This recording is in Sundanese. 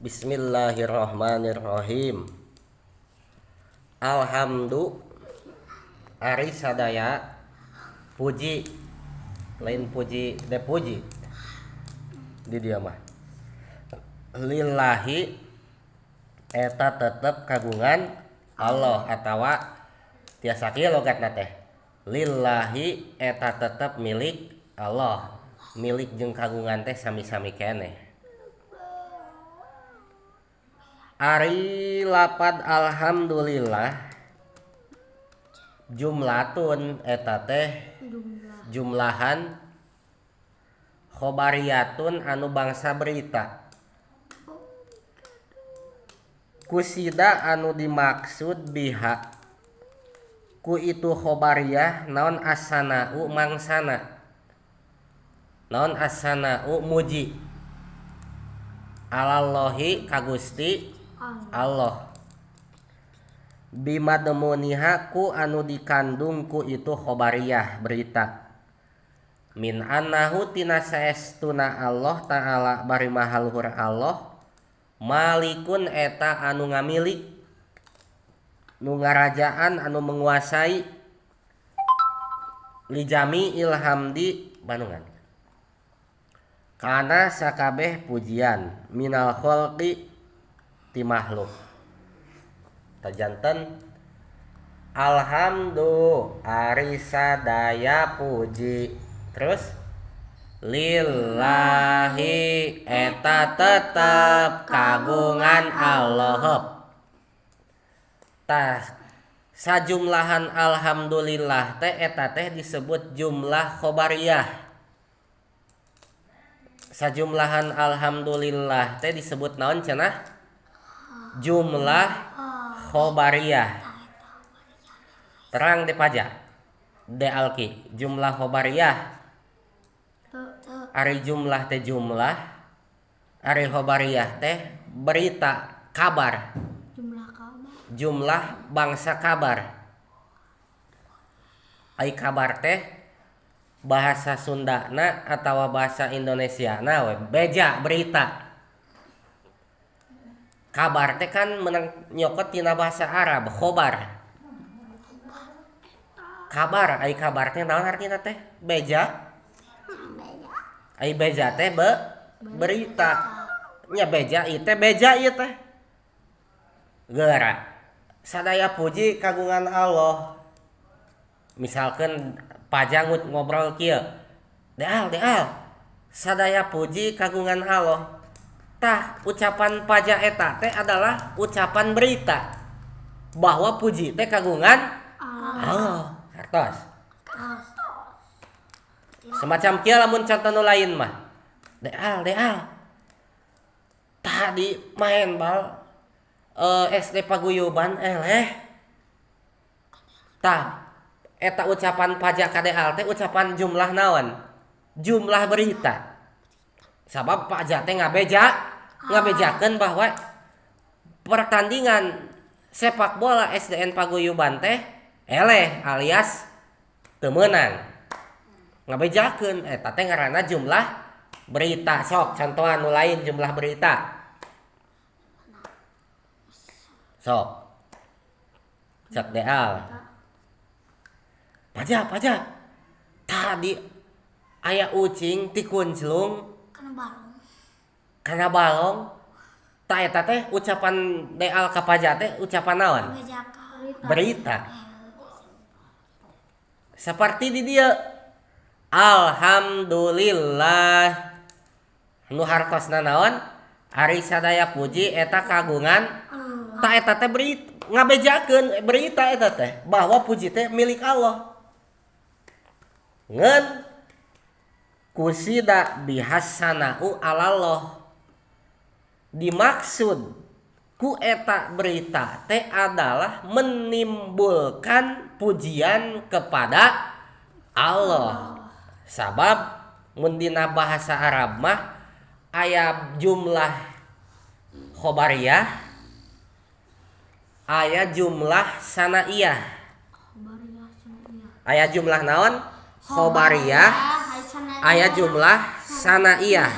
Bismillahirrahmanirrahim. Alhamdu ari sadaya puji lain puji depuji di dia mah lillahi eta tetep kagungan Allah atawa tiasa kieu logatna teh lillahi eta tetep milik Allah, milik jeung kagungan teh sami-sami keneh. Ari lapad alhamdulillah jumlatun eta teh jumlahan khobariyatun anu bangsa berita kusida anu dimaksud biha ku itu khobariyah naon as-sana'u mangsana naon as-sana'u muji alallahi kagusti Allah bimadmuniha ku anu dikandung ku itu khobariyah berita min annahu tina saestuna Allah ta'ala bari maha luhur Allah malikun eta anu ngamilik nu ngarajaan anu menguasai lijami ilhamdi Bandungan kana sakabeh pujian minal khalqi ti makhluk tajanten alhamdu ari sadaya puji terus lillahi eta tetep kagungan Allah tah sajumlahan alhamdulillah teh eta teh disebut jumlah khobariyah sajumlahan alhamdulillah teh disebut naon cenah jumlah khobariyah terang di pajak de alki jumlah khobariyah ari jumlah teh jumlah ari khobariyah teh berita kabar jumlah bangsa kabar ai kabar teh bahasa Sundana atawa bahasa Indonesiana we beja berita kabar teh kan menang nyokot tina bahasa Arab khobar kabar ai kabar teh naon artina teh beja ai beja teh berita nya beja ieu teh beja ieu teh geura sadaya puji kagungan Allah misalkan pajangut ngobrol kieu deal sadaya puji kagungan Allah tah ucapan paja eta teh adalah ucapan berita bahwa puji teh kagungan Allah hartos semacam kieu lamun contoh nu lain mah deal tadi main bal SD paguyuban tah eta ucapan pajak kadeal teh ucapan jumlah naon jumlah berita sabab pajak teh ngabejakeun bahwa pertandingan sepak bola SDN paguyuban teh eleh alias teu meunang ngabejakeun eta teh ngaranna jumlah berita sok contohan nu lain jumlah berita sok cek deal pajak tadi aya ucing ti kunclung kana balong ta eta teh ucapan deal ka pajak teh ucapan naon berita seperti di dia alhamdulillah nu hartosna naon ari sadaya puji eta kagungan ta eta teh berita ngabejakeun berita eta teh bahwa puji teh milik Allah ngeun kusida bihassana'u alallah dimaksud ku eta berita teh adalah menimbulkan pujian kepada Allah sabab mun dina bahasa Arab mah aya jumlah khobariyah aya jumlah sanaiyah aya jumlah naon khobariyah aya jumlah sanaiyah